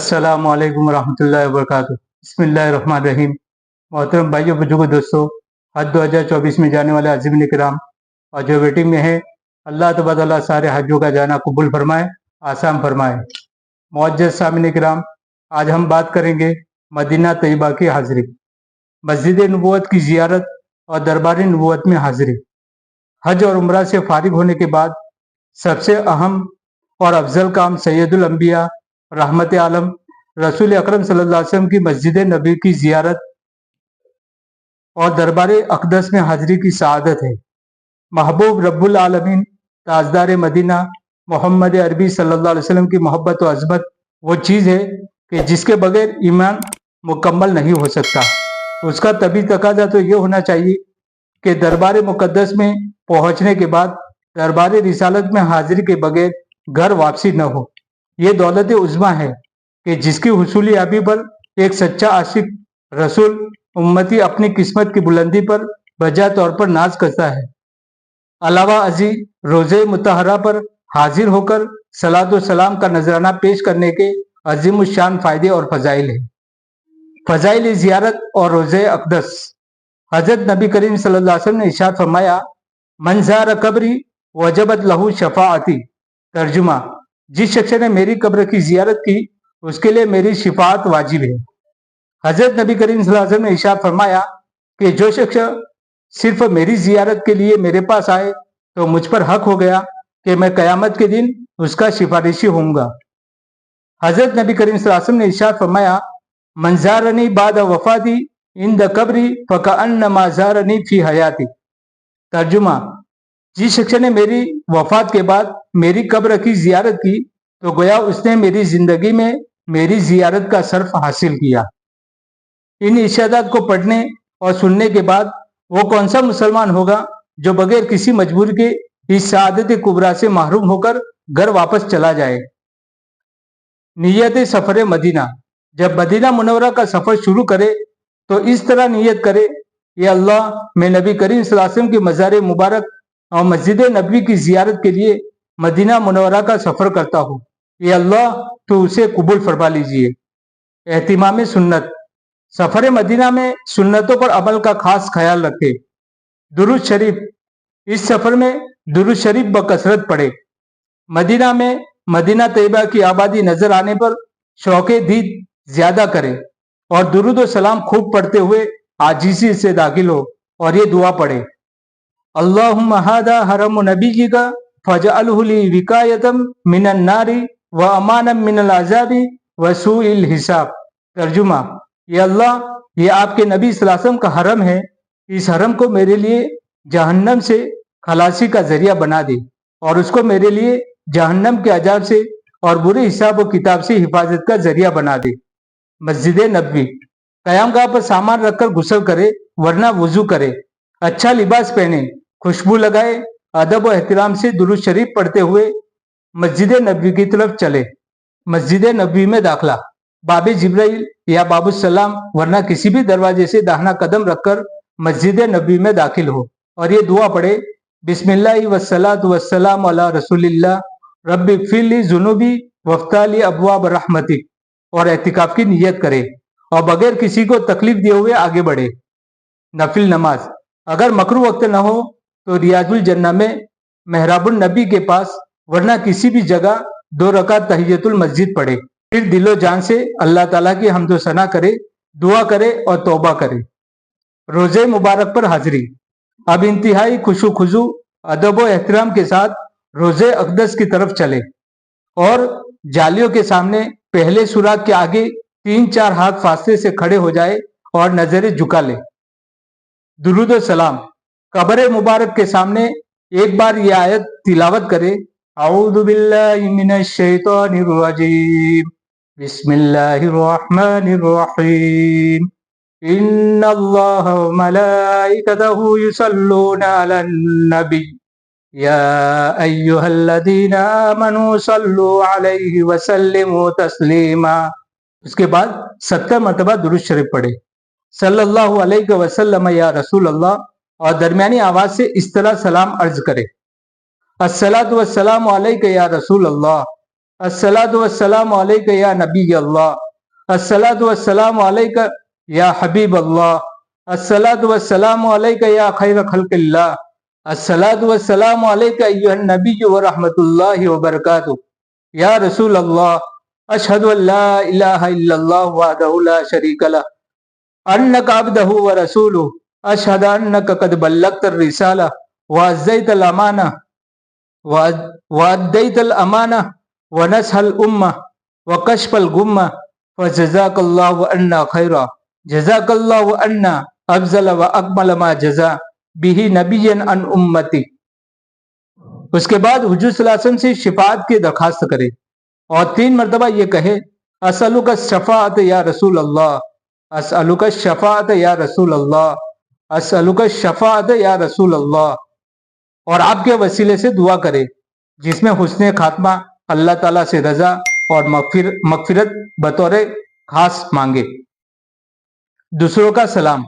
अस्सलाम वालेकुम रहमतुल्लाहि वबरकातुहू। बिस्मिल्लाहिर्रहमानिर्रहीम। मोहतरम भाइयों बुजुर्गों दोस्तों, हज 2024 में जाने वाले अज़ीम किराम और जो वेटिंग में है, अल्लाह तबारक व तआला सारे हजों का जाना कबूल फरमाए, आसान फरमाए। मुअज्जज़ सामिन किराम, आज हम बात करेंगे मदीना तैयबा की हाज़िरी, मस्जिद नबूवत की ज़ियारत और दरबार नबूवत में हाज़िरी। हज और उम्रा से फारिग होने के बाद सबसे अहम और अफजल काम सैयदुल अंबिया रहमत आलम रसूल अकरम सल्लल्लाहु अलैहि वसल्लम की मस्जिद नबी की ज़ियारत और दरबार अक़दस में हाज़िरी की सआदत है। महबूब रब्बुल आलमीन ताजदार मदीना मोहम्मद अरबी सल्लल्लाहु अलैहि वसल्लम की मोहब्बत और अज़मत वो चीज़ है कि जिसके बगैर ईमान मुकम्मल नहीं हो सकता। उसका तभी तकाजा तो ये होना चाहिए कि दरबार मुक़द्दस में पहुँचने के बाद दरबार रिसालत में हाज़िरी के बगैर घर वापसी न हो। ये दौलत उज़्मा है कि जिसकी हुसूली याबी पर एक सच्चा आशिक रसूल उम्मती अपनी किस्मत की बुलंदी पर बजा तौर पर नाज करता है। अलावा अजी रोज़े मुतहरा पर हाजिर होकर सलात व सलाम का नजराना पेश करने के अजीम शान फ़ायदे और फ़ज़ाइल है। फ़ज़ाइल ज़ियारत और रोज़े अक़दस। हज़रत नबी करीम सल्लल्लाहु अलैहि वसल्लम ने इरशाद फरमाया, मन ज़ार कब्री वजबत लहू शफ़ाअती। तर्जुमा, जिस शख्स ने मेरी कब्र की जियारत की उसके लिए मेरी शिफात वाजिब है। हजरत नबी करीम सल्लल्लाहु अलैहि वसल्लम ने इरशाद फरमाया कि जो शख्स सिर्फ मेरी जियारत के लिए मेरे पास आए तो मुझ पर हक हो गया कि मैं क़यामत के दिन उसका सिफारिशी होऊंगा। हजरत नबी करीम सल्लल्लाहु अलैहि वसल्लम ने इरशाद फरमाया, मन ज़ारनी बाद वफ़ाती इंद कब्री फ़कअन्नमा ज़ारनी फ़ी हयाती। तर्जुमा, जिस शख्स ने मेरी वफात के बाद मेरी कब्र की जियारत की तो गोया उसने मेरी जिंदगी में मेरी जियारत का सर्फ हासिल किया। इन इरशादात को पढ़ने और सुनने के बाद वो कौन सा मुसलमान होगा जो बगैर किसी मजबूरी के इस सआदत कुबरा से महरूम होकर घर वापस चला जाए। नियत सफ़र मदीना। जब मदीना मुनव्वरा का सफ़र शुरू करे तो इस तरह नियत करे, ये अल्लाह, मैं नबी करीम सल्लल्लाहु अलैहि वसल्लम की मज़ार मुबारक और मस्जिद नबी की जियारत के लिए मदीना मुनव्वरा का सफ़र करता हूँ। ये अल्लाह, तो उसे कबूल फरमा लीजिए। एहतिमाम सुन्नत। सफ़र मदीना में सुन्नतों पर अमल का खास ख्याल रखे। दुरूद शरीफ। इस सफ़र में दुरूद शरीफ बकसरत पढ़े। मदीना में मदीना तैयबा की आबादी नजर आने पर शौक़े दीद ज्यादा करे और दुरूद व सलाम खूब पढ़ते हुए आजिज़ी से दाखिल हो और ये दुआ पढ़े, अल्लाहुम्मा हादा हरम नबीका फजअलहु ली विकायतम मिनन नारी व अमानम मिनल अज़ाबी व सूइल हिसाब। तर्जुमा, ये अल्लाह, ये आपके नबी सल्लल्लाहु अलैहि वसल्लम का हरम है, इस हरम को मेरे लिए जहन्नम से खलासी का जरिया बना दे और उसको मेरे लिए जहन्नम के अजाब से और बुरे हिसाब व किताब से हिफाजत का जरिया बना दे। मस्जिद नबवी। क़यामगाह पर सामान रखकर गुस्ल करे वरना वुजू करे, अच्छा लिबास पहने, खुशबू लगाए, अदब व एहतराम से दुरूद शरीफ पढ़ते हुए मस्जिद नबवी की तरफ चले। मस्जिद नबवी में दाखिला। बाबे जिब्राइल या बाबुस्सलाम वरना किसी भी दरवाजे से दाहिना कदम रखकर मस्जिद नबवी में दाखिल हो और ये दुआ पढ़े, बिस्मिल्लाहि वस्सलातु वस्सलामु अला रसूलिल्लाह रब्बि फ़िरली ज़ुनूबी वफ़्ताली अब्वाब रहमतिक, और एतिकाफ की नियत करे और बगैर किसी को तकलीफ दिए हुए आगे बढ़े। नफिल नमाज। अगर मकरू वक्त न हो तो रियाजुल जन्ना में मेहराबुल नबी के पास वरना किसी भी जगह 2 रकात तहियतुल मस्जिद पढ़े, फिर दिलो जान से अल्लाह ताला की हम्दो सना करे, दुआ करे और तौबा करे। रोज़े मुबारक पर हाजिरी। अब इंतहाई खुशू खुजू अदब व एहतराम के साथ रोज़े अक़दस की तरफ चले और जालियों के सामने पहले सुराग के आगे 3-4 हाथ फासले से खड़े हो जाए और नजरें झुका ले। दुरूद व सलाम। कब्र मुबारक के सामने एक बार ये आयत तिलावत करे, औज़ु बिल्लाहि मिनश शैतानिर रजीम, बिस्मिल्लाहिर रहमानिर रहीम, इन्नल्लाह व मलाइकतहु युसल्लूना अलन नबी या अय्युहल्लज़ीना आमनू सल्लू अलैहि व सल्लिमू तस्लीमा। उसके बाद 70 मरतबा दुरूद शरीफ पढ़े, सल्लल्लाहु अलैहि वसल्लम या रसूल अल्लाह, और दरमियानी आवाज से इस तरह सलाम अर्ज करे, अस्सलातु वस्सलामु अलैका या रसूल अल्लाह, अस्सलातु वस्सलामु अलैका या नबी अल्लाह, अस्सलातु वस्सलामु अलैका या हबीब अल्लाह, अस्सलातु वस्सलामु अलैका या खैर खल्किल्लाह, अस्सलातु वस्सलामु अलैका अय्युहन नबिय्यु व रहमतुल्लाहि व बरकातुहू, या रसूल अल्लाह, अशहदु अल्ला इलाहा इल्लल्लाह वहदहु ला शरीका लह, अन्नका अब्दुहु व रसूलुहु, अशहदु अन्नका क़द बल्लगतर रिसाला व अज़्ज़ैतल अमाना व अद्दैतल अमाना व नसहल उम्मा व कशफल गुम्मा फजज़ाकल्लाहु अन्ना खैरा, जज़ाकल्लाहु अन्ना अफ़ज़ल व अकमल मा जज़ा बिही नबिय्यन अन उम्मती। उसके बाद हुजूर सल्लल्लाहु अलैहि वसल्लम से शिफाअत की दरखास्त करे और 3 मरतबा ये कहे, असअलुका शफाअत या रसूल अल्लाह, असअलुका शफाअत या रसूल अल्लाह, असअलुका शफाअत या रसूल अल्लाह, और आपके वसीले से दुआ करे जिसमें हुस्ने खात्मा, अल्लाह ताला से रजा और मगफिरत बतौर खास मांगे। दूसरों का सलाम।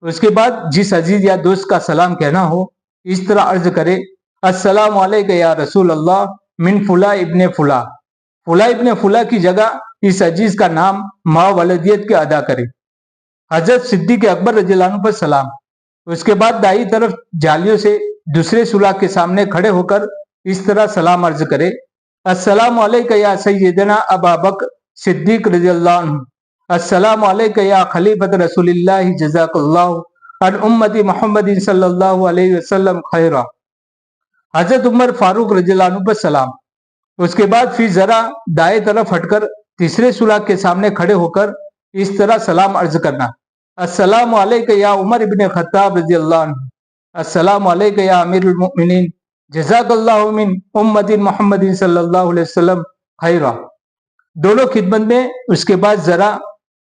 उसके बाद जिस अजीज या दोस्त का सलाम कहना हो, इस तरह अर्ज करे, अस्सलामु अलैका या रसूल अल्लाह मिन फुला इब्ने फुला, फुला इब्ने फुला की जगह इस अजीज का नाम मा वलदियत के अदा करे। हजरत सिद्दीक अकबर रज़ियल्लाहु अन्हु पर सलाम। उसके बाद दाई तरफ जालियों से दूसरे सुलह के सामने खड़े होकर इस तरह सलाम अर्ज करे, अस्सलामु अलैका या सय्यदना अबा बकर सिद्दीक रज़ियल्लाहु अन्हु, अस्सलामु अलैका या खलीफत रसूलिल्लाह जज़ाकल्लाहु अन उम्मती मुहम्मदिन सल्लल्लाहु अलैहि वसल्लम खैरा। हजरत उमर फारूक रज़ियल्लाहु अन्हु पर सलाम। उसके बाद फिर जरा दाएं तरफ हटकर तीसरे सुलह के सामने खड़े होकर इस तरह सलाम अर्ज करना, अस्सलामु अलैका या उमर इब्ने खत्ताब रज़ियल्लाहु अन्हु, अस्सलामु अलैका या अमीरुल मुमिनीन जज़ाकल्लाहु मिन उम्मती मुहम्मदिन सल्लल्लाहु अलैहि वसल्लम खैरा। दोनों खिदमत में उसके बाद जरा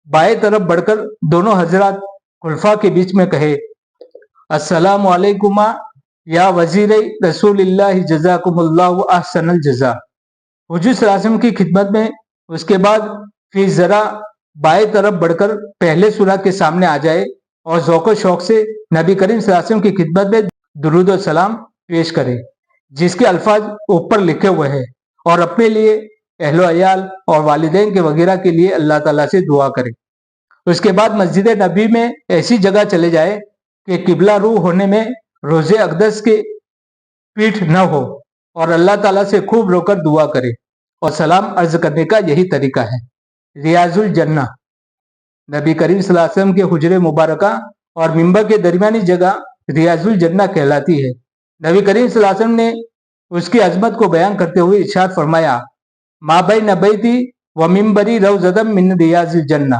बाएं तरफ बढ़कर दोनों हजरात खुलफा के बीच में कहे, अस्सलामु अलैकुमा या वजीर रसूलिल्लाह जज़ाकुमुल्लाहु अहसनल जज़ा। हुजूर सल्लल्लाहु अलैहि वसल्लम की खिदमत में उसके बाद फिर जरा बाएं तरफ बढ़कर पहले सुलह के सामने आ जाए और ज़ौक़ शौक से नबी करीम सल्लल्लाहु अलैहि वसल्लम की खिदमत में दुरूद और सलाम पेश करे जिसके अल्फाज ऊपर लिखे हुए हैं, और अपने लिए, अहलो अयाल और वालिदैन के वगैरह के लिए अल्लाह ताला से दुआ करे। उसके बाद मस्जिद नबी में ऐसी जगह चले जाए कि किबला रू होने में रोज़े अक़दस के पीठ न हो और अल्लाह ताला से खूब रोकर दुआ करे, और सलाम अर्ज करने का यही तरीका है। रियाजुल जन्ना। नबी करीम सल्लल्लाहु अलैहि वसल्लम के हुजरे मुबारका और मिंबर के दरमियानी जगह रियाजुल जन्ना कहलाती है। नबी करीम सल्लल्लाहु अलैहि वसल्लम ने उसकी अजमत को बयान करते हुए इरशाद फरमाया, मा बैन बैती व मिंबरी रौज़तम मिन रियाजिल जन्ना।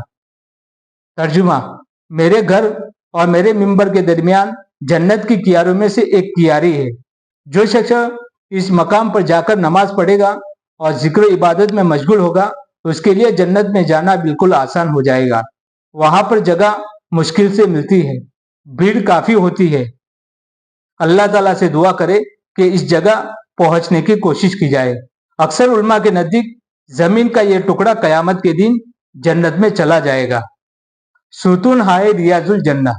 तर्जुमा, मेरे घर और मेरे मिंबर के दरमियान जन्नत की कियारों में से एक कियारी है। जो शख्स इस मकाम पर जाकर नमाज पढ़ेगा और जिक्र इबादत में मशगूल होगा, उसके लिए जन्नत में जाना बिल्कुल आसान हो जाएगा। वहां पर जगह मुश्किल से मिलती है, भीड़ काफी होती है। अल्लाह ताला से दुआ करे कि इस जगह पहुंचने की कोशिश की जाए। अक्सर उलमा के नजदीक जमीन का यह टुकड़ा कयामत के दिन जन्नत में चला जाएगा। सुतून हाय रियाजुल जन्ना।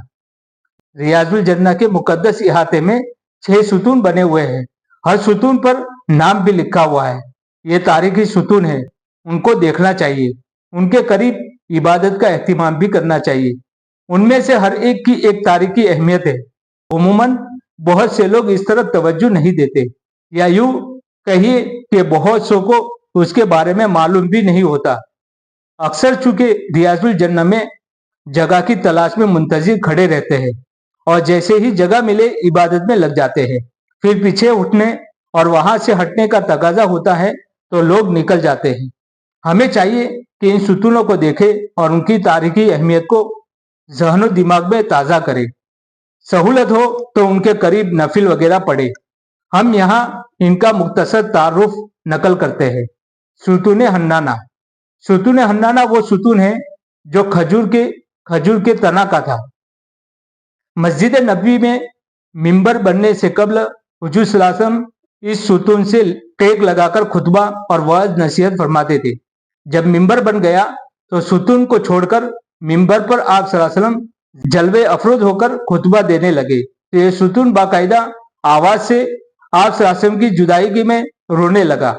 रियाजुल जन्ना के मुकद्दस इहाते में 6 सुतून बने हुए हैं। हर सुतून पर नाम भी लिखा हुआ है। ये तारीखी सुतून है, उनको देखना चाहिए। उनके करीब इबादत का एहतिमाम भी करना चाहिए। उनमें से हर एक की एक तारीखी अहमियत है। उमूमन बहुत से लोग इस तरफ तवज्जो नहीं देते, या यूं कहिए कि बहुत सौ को उसके बारे में मालूम भी नहीं होता। अक्सर चूंकि रियाजुल जन्ना में जगह की तलाश में मुंतजिर खड़े रहते हैं और जैसे ही जगह मिले इबादत में लग जाते हैं। फिर पीछे उठने और वहां से हटने का तकाजा होता है तो लोग निकल जाते हैं। हमें चाहिए कि इन सुतूनों को देखें और उनकी तारीखी अहमियत को ज़हन दिमाग में ताज़ा करें। सहूलत हो तो उनके करीब नफिल वगैरह पढ़े। हम यहाँ इनका मुख्तसर तारुफ नकल करते हैं। सुतून हन्नाना। सुतून हन्नाना वो सुतून है जो खजूर के तना का था। मस्जिद नबी में मिंबर बनने से कबल हुजूर सल्लल्लाहु अलैहि वसल्लम इस सुतून से टेक लगाकर खुतबा और वाज नसीहत फरमाते थे। जब मिंबर बन गया तो सुतून को छोड़कर मिंबर पर आप सल्लल्लाहु अलैहि वसल्लम जलवे अफरोज होकर खुतबा देने लगे। तो ये सुतून बाकायदा आवाज से आप सल्लल्लाहु अलैहि वसल्लम की जुदाई में रोने लगा।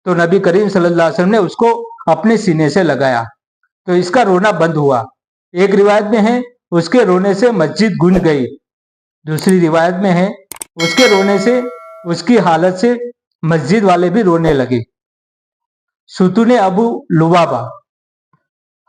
तो नबी करीम सल्लल्लाहु अलैहि वसल्लम ने उसको अपने सीने से लगाया तो इसका रोना बंद हुआ। एक रिवायत में है उसके रोने से मस्जिद गूंज गई, दूसरी रिवायत में है उसके रोने से उसकी हालत से मस्जिद वाले भी रोने लगे। सुतून अबू लुबाबा।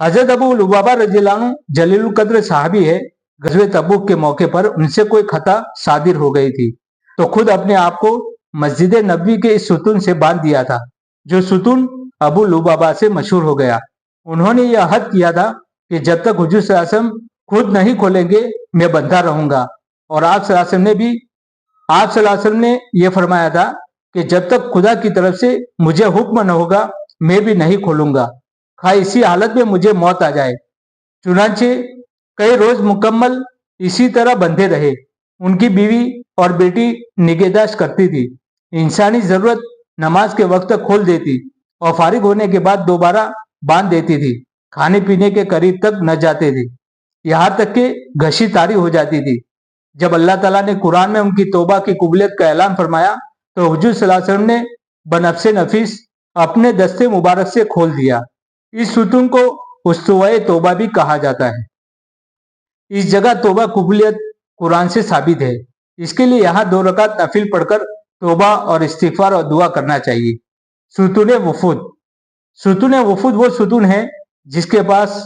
हजरत अबू लुबाबा रज़ियल्लाहु अन्हु जलीलुल कद्र सहाबी है। गज़वे तबूक के मौके पर उनसे कोई खता सादिर हो गई थी तो खुद अपने आप को मस्जिद नबवी के इस सुतून से बांध दिया था, जो सुतून अबू लुबाबा से मशहूर हो गया। उन्होंने यह अहद किया था कि जब तक हुजूर सल्लल्लाहु अलैहि वसल्लम खुद नहीं खोलेंगे मैं बंधा रहूंगा। और आप सल्लल्लाहु अलैहि वसल्लम ने यह फरमाया था कि जब तक खुदा की तरफ से मुझे हुक्म न होगा मैं भी नहीं खोलूंगा, खा इसी हालत में मुझे मौत आ जाए। चुनांचे कई रोज मुकम्मल इसी तरह बंधे रहे। उनकी बीवी और बेटी निगहदाश्त करती थी। इंसानी जरूरत नमाज के वक्त तक खोल देती और फारिग होने के बाद दोबारा बांध देती थी। खाने पीने के करीब तक न जाते थे, यहाँ तक कि घसी तारी हो जाती थी। जब अल्लाह ताला ने कुरान में उनकी तौबा की कबूलियत का ऐलान फरमाया तो हुजूर सल्लल्लाहु अलैहि वसल्लम ने बनफ्से नफीस अपने दस्ते मुबारक से खोल दिया। इस सुतून को उस्तवाए तौबा भी कहा जाता है। इस जगह तौबा कबूलियत कुरान से साबित है। इसके लिए यहाँ 2 रकात नफिल पढ़कर तौबा और इस्तिगफार और दुआ करना चाहिए। सुतून वफूद। सुतून वफूद वो सुतून है जिसके पास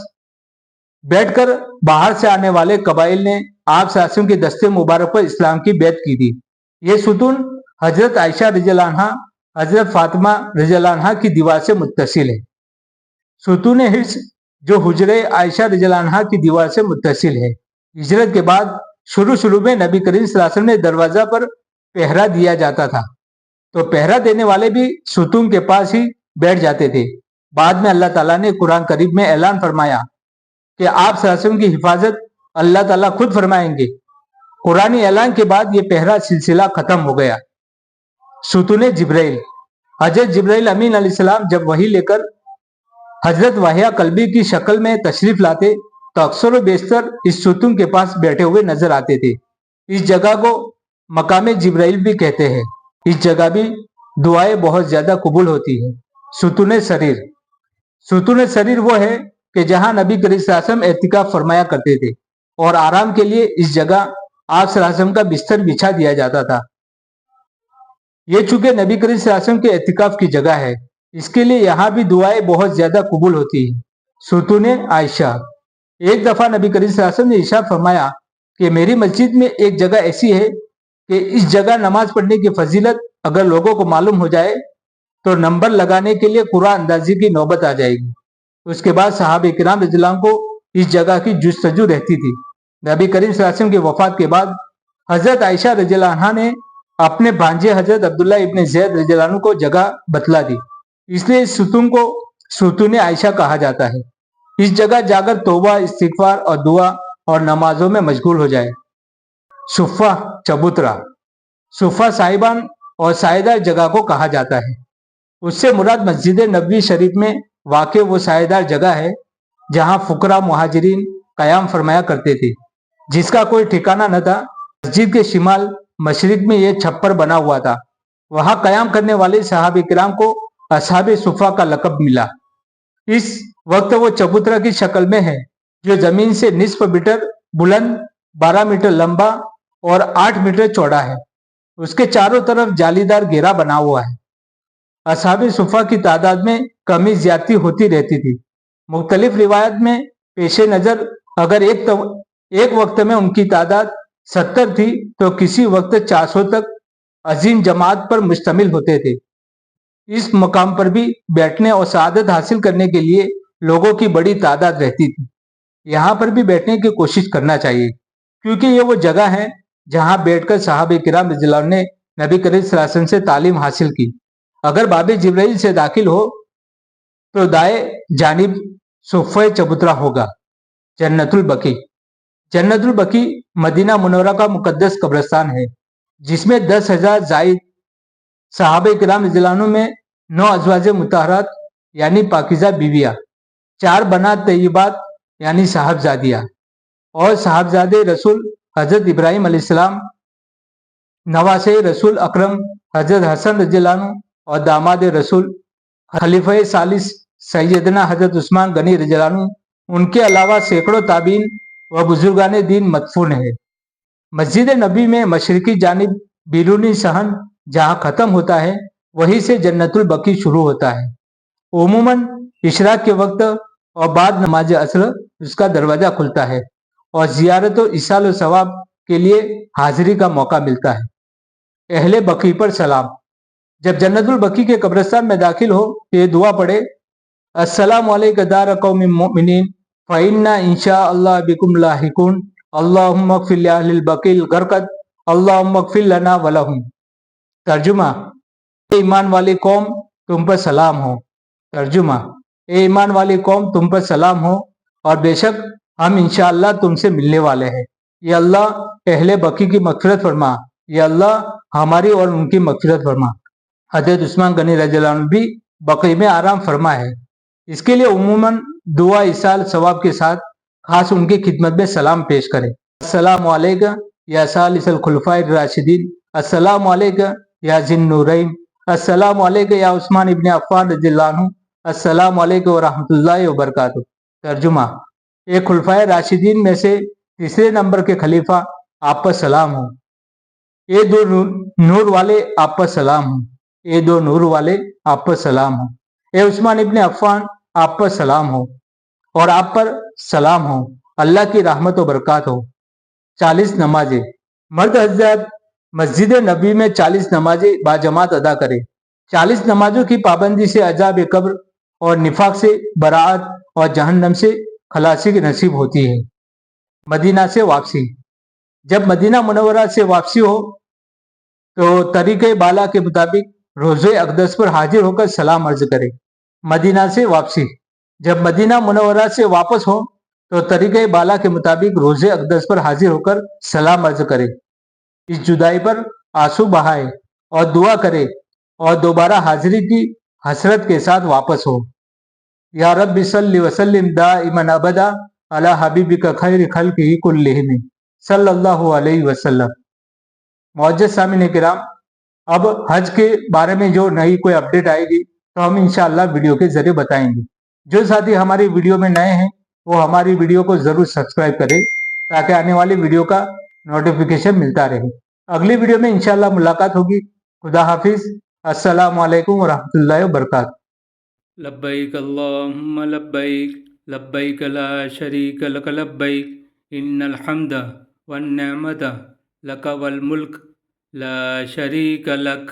बैठकर बाहर से आने वाले कबाइल ने आप सासियों के दस्ते मुबारक पर इस्लाम की बैत की थी। ये सुतून हजरत आयशा रज़ियल्लाहु अन्हा, हजरत फातिमा रज़ियल्लाहु अन्हा की दीवार से मुत्तसिल है। सुतून हिर्स जो हुजरे आयशा रज़ियल्लाहु अन्हा की दीवार से मुत्तसिल है। हिजरत के बाद शुरू में नबी करीम सल्लल्लाहु अलैहि वसल्लम ने दरवाजा पर पहरा दिया जाता था तो पहरा देने वाले भी सुतून के पास ही बैठ जाते थे। बाद में अल्लाह ताला ने कुरान करीम में ऐलान फरमाया कि आप सल्लल्लाहु अलैहि वसल्लम की हिफाजत अल्लाह ताला खुद फरमाएंगे। कुरानी ऐलान के बाद ये पहरा सिलसिला खत्म हो गया। सुतून जिब्राइल। हजरत जिब्राइल अमीन अलैहिस्सलाम जब वही लेकर हजरत वाहिया कल्बी की शक्ल में तशरीफ लाते तो अक्सर बेशतर इस सुतून के पास बैठे हुए नजर आते थे। इस जगह को मकाम जिब्राइल भी कहते हैं। इस जगह भी दुआएं बहुत ज्यादा कबूल होती है। सुतून शरीर। सुतून शरीर वो है कि जहां नबी करीम सल्लल्लाहु अलैहि वसल्लम एतिकाफ फरमाया करते थे और आराम के लिए इस जगह आप सल्लल्लाहु अलैहि वसल्लम का बिस्तर बिछा दिया जाता था। ये चूंकि नबी करीम सल्लल्लाहु अलैहि वसल्लम के एतिकाफ की जगह है, इसके लिए यहाँ भी दुआएं बहुत ज्यादा कबूल होती है। सुतून आयशा। एक दफा नबी करीम सल्लल्लाहु अलैहि वसल्लम ने इरशाद फरमाया कि मेरी मस्जिद में एक जगह ऐसी है कि इस जगह नमाज पढ़ने की फजीलत अगर लोगों को मालूम हो जाए तो नंबर लगाने के लिए कुरान अंदाजी की नौबत आ जाएगी। उसके बाद सहाबा किराम रज़ियल्लाहु अन्हुम को इस जगह की जुस्तजू रहती थी। नबी करीम सल्लल्लाहु अलैहि वसल्लम की वफात के बाद हजरत आयशा रज़ियल्लाहु अन्हा ने अपने भांजे हजरत अब्दुल्ला इब्न ज़ैद रज़ियल्लाहु अन्हु को जगह बतला दी, इसलिए इस सुतून को सुतून आयशा कहा जाता है। इस जगह जाकर तौबा, इस्तिगफार और दुआ और नमाजों में मशगूल हो जाए। सुफ़ा चबूतरा। सुफ़ा साहिबान और सायेदार जगह को कहा जाता है। उससे मुराद मस्जिद नबवी शरीफ में वाक़ वो सायेदार जगह है जहां फुकरा मुहाजिरीन कयाम फरमाया करते थे, जिसका कोई ठिकाना न था। मस्जिद के शिमाल मशरिक में यह छप्पर बना हुआ था। वहां कयाम करने वाले सहाबा किराम को असहाबे सुफ़ा का लक़ब मिला। इस वक्त वो चबूतरा की शक्ल में है जो जमीन से निस्फ मीटर बुलंद, 12 मीटर लंबा और 8 मीटर चौड़ा है। उसके चारों तरफ जालीदार घेरा बना हुआ है। असहाबे सुफ़ा की तादाद में कमी ज्यादती होती रहती थी। मुख्तलिफ रिवायत में पेशे नजर अगर एक वक्त में उनकी तादाद 70 थी तो किसी वक्त 400 तक अजीम जमात पर मुश्तमिल होते थे। इस मकाम पर भी बैठने और सआदत हासिल करने के लिए लोगों की बड़ी तादाद रहती थी। यहाँ पर भी बैठने की कोशिश करना चाहिए क्योंकि ये वो जगह है जहाँ बैठकर सहाबा किराम रज़ियल्लाहु अन्हुम ने नबी करीम सल्लल्लाहु अलैहि वसल्लम से तालीम हासिल की। अगर बाबे जिब्राइल से दाखिल हो तो दाएं जानिब सुफ़ा चबूतरा होगा। जन्नतुल बकी। जन्नतुल बकी मदीना मुनव्वरा का मुकद्दस कब्रिस्तान है जिसमें 10,000 जायद सहाबा किराम रज़ियल्लाहु अन्हुम में 9 अज़वाज मुतहरात यानी पाकीज़ा बीवियाँ, 4 बनात तय्यबात यानी साहबजादियाँ और साहबजादे रसूल हजरत इब्राहिम अलैहिस्सलाम, नवासे रसूल अकरम हजरत हसन रज़ियल्लाहु अन्हु और दामाद रसूल खलीफा सालिस सैयदना हजरत उस्मान गनी रज़ियल्लाहु अन्हु, उनके अलावा सैकड़ों ताबीन व बुजुर्गान दीन मदफून है। मस्जिद नबी में मशरकी जानिब बिरूनी सहन जहाँ ख़त्म होता है, वहीं से जन्नतुल बकी शुरू होता है। उमूमन इशराक के वक्त और बाद नमाज असर उसका दरवाज़ा खुलता है और ज़ियारत और इसाल सवाब के लिए हाजिरी का मौका मिलता है। अहले बकी पर सलाम। जब जन्नतुल बकी के कब्रिस्तान में दाखिल हो तो ये दुआ पढ़े, अस्सलामु अलैका दार कौमिन मुमिनीन फ़इन्ना इंशाअल्लाह बिकुम लाहिकून अल्लाहुम्मा अग़फ़िर li अहलिल बकील गरक़द अल्लाहुम्मा अग़फ़िर लना व लहुम। तर्जुमा, ए ईमान वाली कौम तुम पर सलाम हो। तर्जुमा, ए ईमान वाली कौम तुम पर सलाम हो और बेशक हम इंशाअल्लाह तुमसे मिलने वाले हैं। ये अल्लाह अहले बकी की मग़फ़िरत फरमा, ये अल्लाह हमारी और उनकी मग़फ़िरत फरमा। हज़रत उस्मान गनी रज़ियल्लाहु अन्हु भी बकी में आराम फरमा है। इसके लिए उमूमन दुआ इसाल सवाब के साथ खास उनकी खिदमत में सलाम पेश करें। अस्सलामु अलैका या सालिसल खुलफाए राशिदीन, अस्सलामु अलैका या जिन्नूरैन, अस्सलामु अलैका या उस्मान इब्न अफ़्फ़ान रज़ियल्लाहु अन्हु, अस्सलामु अलैकुम व रहमतुल्लाहि व बरकातुहू। तर्जुमा, ये खुलफाए राशिदीन में से तीसरे नंबर के खलीफा आप पर सलाम हो। ये दो नूर वाले आप पर सलाम हो। ये दो नूर वाले आप पर सलाम हो। ए उस्मान इब्न अफ़्फ़ान आप पर सलाम हो और आप पर सलाम हो, अल्लाह की रहमत व बरकत हो। 40 नमाजें। मर्द हज़रात मस्जिद नबी में 40 नमाजें बाजमात अदा करें। 40 नमाजों की पाबंदी से अजाब कब्र और निफाक से बराअत और जहन्नम से खलासी की नसीब होती है। मदीना से वापसी। जब मदीना मुनव्वरा से वापसी हो तो तरीक़े बाला के मुताबिक रोज़े अक़दस पर हाजिर होकर सलाम अर्ज करें। मदीना से वापसी। जब मदीना मुनव्वरा से वापस हो तो तरीक़े बाला के मुताबिक रोज़े अक़दस पर हाजिर होकर सलाम अर्ज करें। इस जुदाई पर आंसू बहाए और दुआ करे और दोबारा हाजिरी की हसरत के साथ वापस हो। या रब्बि सल्लि व सल्लिम दाइमन अबदा अला हबीबिका खैरि खल्क़िही कुल्लिहिम सल्लल्लाहु अलैहि वसल्लम। मुअज़्ज़ज़ सामिन किराम, अब हज के बारे में जो नई कोई अपडेट आएगी तो हम इंशाअल्लाह वीडियो के जरिए बताएंगे। जो साथी हमारी वीडियो में नए हैं वो हमारी वीडियो को जरूर सब्सक्राइब करें ताकि आने वाली वीडियो का नोटिफिकेशन मिलता रहे। अगली वीडियो में इंशाअल्लाह मुलाकात होगी। खुदा हाफिज। अस्सलामु अलैकुम व रहमतुल्लाहि व बरकातुहू। लब्बैक अल्लाहुम्मा लब्बैक लब्बैक ला शरीक लक लब्बैक इन्नल हम्द वन निअमत लक वल मुल्क ला शरीक लक।